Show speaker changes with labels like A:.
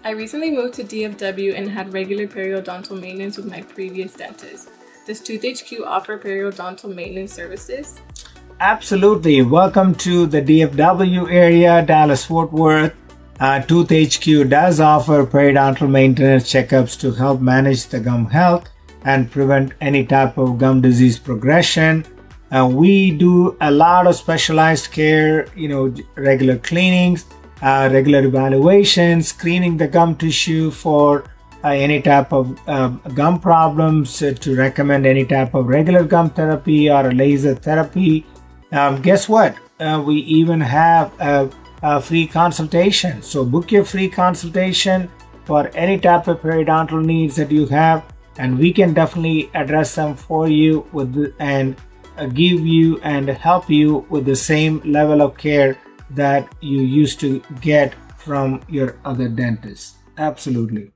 A: I recently moved to DFW and had regular periodontal maintenance with my previous dentist. Does ToothHQ offer periodontal maintenance services?
B: Absolutely. Welcome to the DFW area, Dallas-Fort Worth. ToothHQ does offer periodontal maintenance checkups to help manage the gum health and prevent any type of gum disease progression. We do a lot of specialized care, regular cleanings, regular evaluations, cleaning the gum tissue for any type of gum problems, to recommend any type of regular gum therapy or a laser therapy. Guess what? We even have a free consultation. So book your free consultation for any type of periodontal needs that you have, and we can definitely address them for you and give you and help you with the same level of care that you used to get from your other dentist. Absolutely.